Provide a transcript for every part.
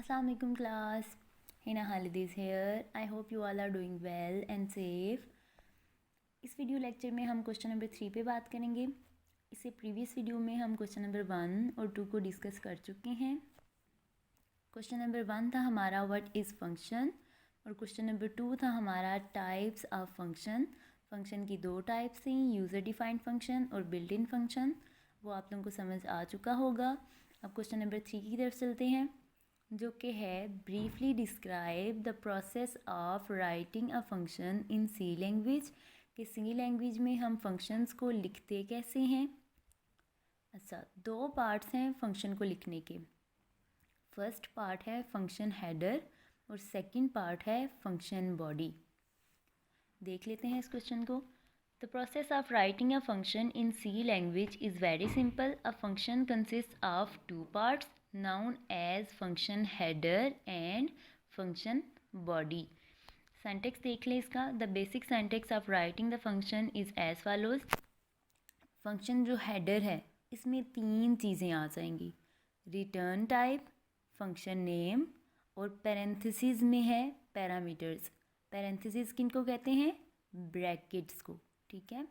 Assalamualaikum class. Hina Khalid is here. I hope you all are doing well and safe. इस video lecture में हम question number 3 पे बात करेंगे। इससे प्रीवियस वीडियो में हम क्वेश्चन नंबर 1 और 2 को डिस्कस कर चुके हैं। क्वेश्चन नंबर 1 था हमारा व्हाट इज़ फंक्शन और क्वेश्चन नंबर 2 था हमारा टाइप्स ऑफ फंक्शन। फंक्शन की दो टाइप्स थी, यूज़र डिफाइंड फंक्शन और बिल्ट इन फंक्शन। वो आप लोगों को समझ आ चुका होगा। अब क्वेश्चन नंबर 3 की तरफ चलते हैं, जो कि है briefly describe the process of writing a function in C language, कि सी लैंग्वेज में हम फंक्शंस को लिखते कैसे हैं। अच्छा, दो पार्ट्स हैं फंक्शन को लिखने के। फर्स्ट पार्ट है फंक्शन हेडर और सेकंड पार्ट है फंक्शन बॉडी। देख लेते हैं इस क्वेश्चन को। The process of writing a function in C language is very simple. A function consist of two parts known as function header and function body. Syntax देख ले इसका। The basic syntax of writing the function is as follows. Function जो header है इसमें तीन चीज़ें आ जाएंगी, रिटर्न टाइप, फंक्शन नेम और पैरेंथेसिस में है पैरामीटर्स। पैरेंथेसिस किनको कहते हैं? ब्रैकेट्स को। ठीक है,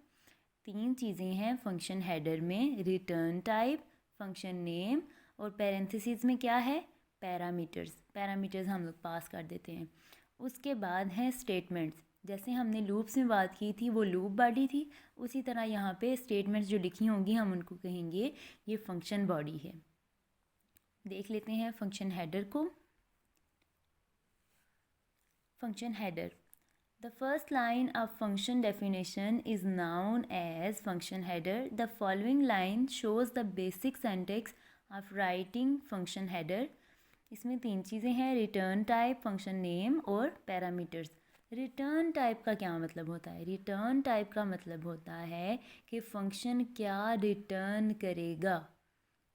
तीन चीज़ें हैं फंक्शन हेडर में, रिटर्न टाइप, फंक्शन नेम और पैरेंथेसिस में क्या है? पैरामीटर्स। पैरामीटर्स हम लोग पास कर देते हैं। उसके बाद हैं स्टेटमेंट्स। जैसे हमने लूप्स में बात की थी वो लूप बॉडी थी, उसी तरह यहाँ पे स्टेटमेंट्स जो लिखी होंगी हम उनको कहेंगे ये फंक्शन बॉडी है। देख लेते हैं फंक्शन हेडर को। Function header, the first line of function definition is known as function header. The following line shows the basic syntax of writing function header. इसमें तीन चीज़ें हैं, रिटर्न टाइप, फंक्शन नेम और पैरामीटर्स। रिटर्न टाइप का क्या मतलब होता है? रिटर्न टाइप का मतलब होता है कि फंक्शन क्या रिटर्न करेगा।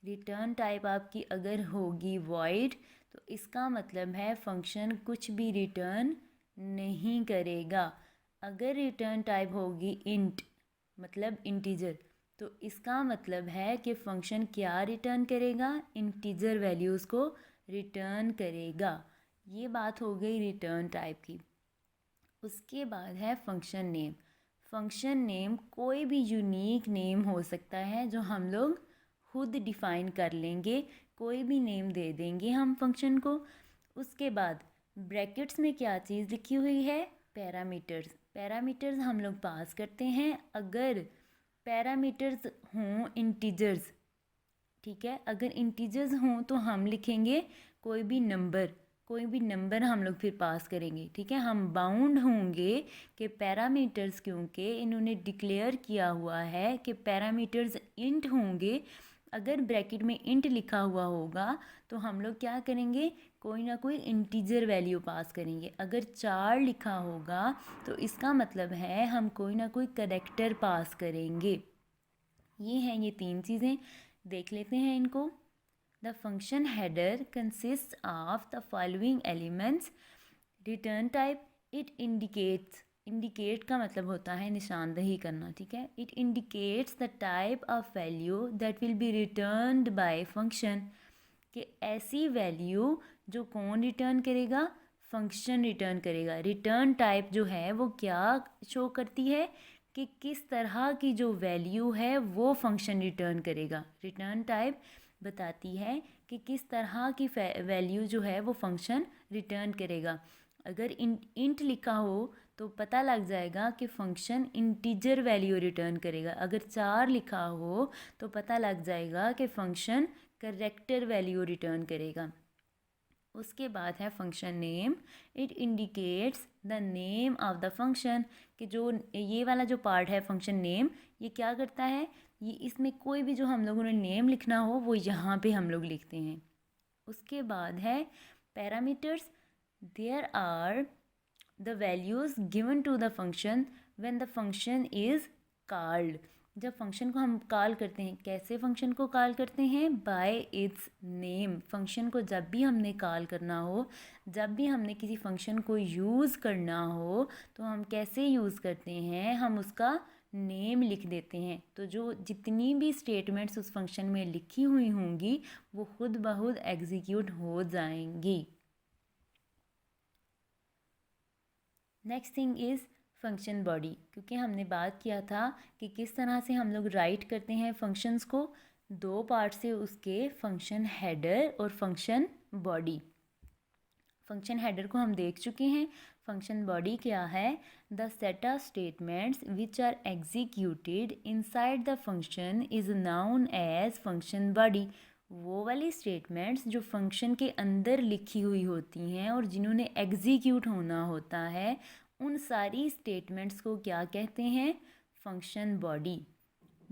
रिटर्न टाइप आपकी अगर होगी वॉइड तो इसका मतलब है फंक्शन कुछ भी रिटर्न नहीं करेगा। अगर रिटर्न टाइप होगी इंट मतलब इंटीजर, तो इसका मतलब है कि फंक्शन क्या रिटर्न करेगा? इंटीजर वैल्यूज़ को रिटर्न करेगा। ये बात हो गई रिटर्न टाइप की। उसके बाद है फंक्शन नेम। फंक्शन नेम कोई भी यूनिक नेम हो सकता है जो हम लोग खुद डिफ़ाइन कर लेंगे, कोई भी नेम दे देंगे हम फंक्शन को। उसके बाद ब्रैकेट्स में क्या चीज़ लिखी हुई है? पैरामीटर्स। पैरामीटर्स हम लोग पास करते हैं अगर पैरामीटर्स हों इंटीजर्स। ठीक है, अगर इंटीजर्स हों तो हम लिखेंगे कोई भी नंबर हम लोग फिर पास करेंगे। ठीक है, हम बाउंड होंगे कि पैरामीटर्स, क्योंकि इन्होंने डिक्लेयर किया हुआ है कि पैरामीटर्स इंट होंगे। अगर ब्रैकेट में इंट लिखा हुआ होगा तो हम लोग क्या करेंगे? कोई ना कोई इंटीजर वैल्यू पास करेंगे। अगर 4 लिखा होगा तो इसका मतलब है हम कोई ना कोई करैक्टर पास करेंगे। ये हैं ये तीन चीज़ें, देख लेते हैं इनको। The function header consist of the following elements. Return type, it indicates, indicate का मतलब होता है निशानदही करना। ठीक है, it indicates the type of value that will be returned by function, कि ऐसी वैल्यू जो कौन रिटर्न करेगा? फंक्शन रिटर्न करेगा। रिटर्न टाइप जो है वो क्या शो करती है कि किस तरह की जो वैल्यू है वो फंक्शन रिटर्न करेगा। रिटर्न टाइप बताती है कि किस तरह की वैल्यू जो है वो फंक्शन रिटर्न करेगा। अगर इंट लिखा हो तो पता लग जाएगा कि फंक्शन इंटीजर वैल्यू रिटर्न करेगा। अगर 4 लिखा हो तो पता लग जाएगा कि फंक्शन करैक्टर वैल्यू रिटर्न करेगा। उसके बाद है function name. It indicates the name of the function, कि जो ये वाला जो पार्ट है फंक्शन नेम, ये क्या करता है? ये इसमें कोई भी जो हम लोगों ने नेम लिखना हो वो यहाँ पे हम लोग लिखते हैं। उसके बाद है parameters. There are the values given to the function when the function is called. जब फंक्शन को हम कॉल करते हैं, कैसे फंक्शन को कॉल करते हैं? Bye it's name. फंक्शन को जब भी हमने कॉल करना हो, जब भी हमने किसी फंक्शन को यूज़ करना हो, तो हम कैसे यूज़ करते हैं? हम उसका नेम लिख देते हैं। तो जो जितनी भी स्टेटमेंट्स उस फंक्शन में लिखी हुई होंगी वो खुद ब खुद एग्जीक्यूट हो जाएंगी। Next thing is function body, क्योंकि हमने बात किया था कि किस तरह से हम लोग राइट करते हैं फंक्शंस को। दो पार्ट से उसके, फंक्शन हेडर और फंक्शन बॉडी। फंक्शन हेडर को हम देख चुके हैं। फंक्शन बॉडी क्या है? The set of statements which are executed inside the function is known as function body. वो वाली स्टेटमेंट्स जो फंक्शन के अंदर लिखी हुई होती हैं और जिन्होंने एग्जीक्यूट होना होता है, उन सारी स्टेटमेंट्स को क्या कहते हैं? Function body.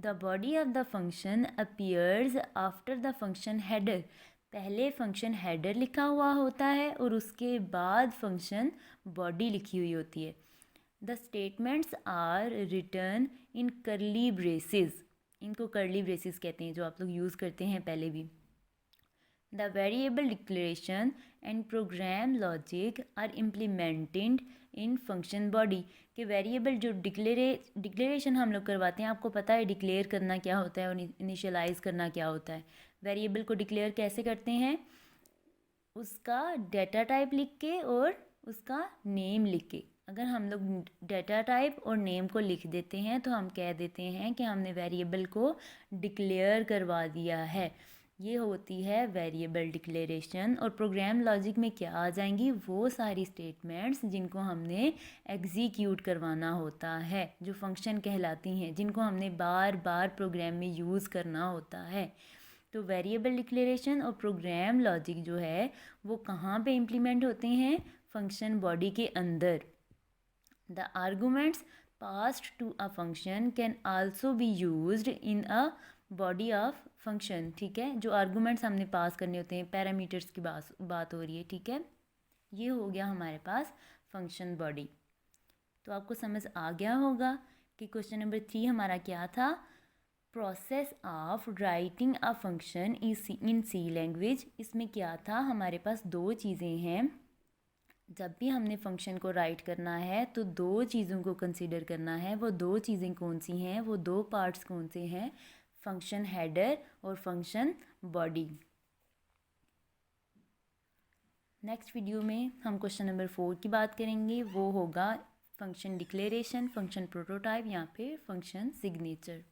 The body of the function appears after the function header. पहले फंक्शन हेडर लिखा हुआ होता है और उसके बाद फंक्शन बॉडी लिखी हुई होती है। The statements are written in curly braces. इनको करली ब्रेसेस कहते हैं, जो आप लोग यूज़ करते हैं पहले भी। The variable declaration and program logic are implemented in function body. के वेरिएबल जो डिक्लेरेशन हम लोग करवाते हैं, आपको पता है डिक्लेयर करना क्या होता है और इनिशियलाइज करना क्या होता है। वेरिएबल को डिक्लेयर कैसे करते हैं? उसका डेटा टाइप लिख के और उसका नेम लिख के। अगर हम लोग डेटा टाइप और नेम को लिख देते हैं तो हम कह देते हैं कि हमने वेरिएबल को डिक्लेयर करवा दिया है। ये होती है वेरिएबल डिक्लेरेशन। और प्रोग्राम लॉजिक में क्या आ जाएंगी? वो सारी स्टेटमेंट्स जिनको हमने एग्जीक्यूट करवाना होता है, जो फंक्शन कहलाती हैं, जिनको हमने बार बार प्रोग्राम में यूज़ करना होता है। तो वेरिएबल डिक्लेरेशन और प्रोग्राम लॉजिक जो है वो कहाँ पे इम्प्लीमेंट होते हैं? फंक्शन बॉडी के अंदर। The arguments passed to a function can also be used in a body of function. ठीक है, जो आर्गूमेंट्स हमने पास करने होते हैं, पैरामीटर्स की बात हो रही है। ठीक है, ये हो गया हमारे पास फंक्शन बॉडी। तो आपको समझ आ गया होगा कि क्वेश्चन नंबर 3 हमारा क्या था? Process of writing a function in C language. इसमें क्या था? हमारे पास दो चीज़ें हैं। जब भी हमने फंक्शन को राइट करना है तो दो चीज़ों को कंसीडर करना है। वो दो चीज़ें कौन सी हैं? वो दो पार्ट्स कौन से हैं? फंक्शन हेडर और फंक्शन बॉडी। नेक्स्ट वीडियो में हम क्वेश्चन नंबर 4 की बात करेंगे। वो होगा फंक्शन डिक्लेरेशन, फंक्शन प्रोटोटाइप या फिर फंक्शन सिग्नेचर।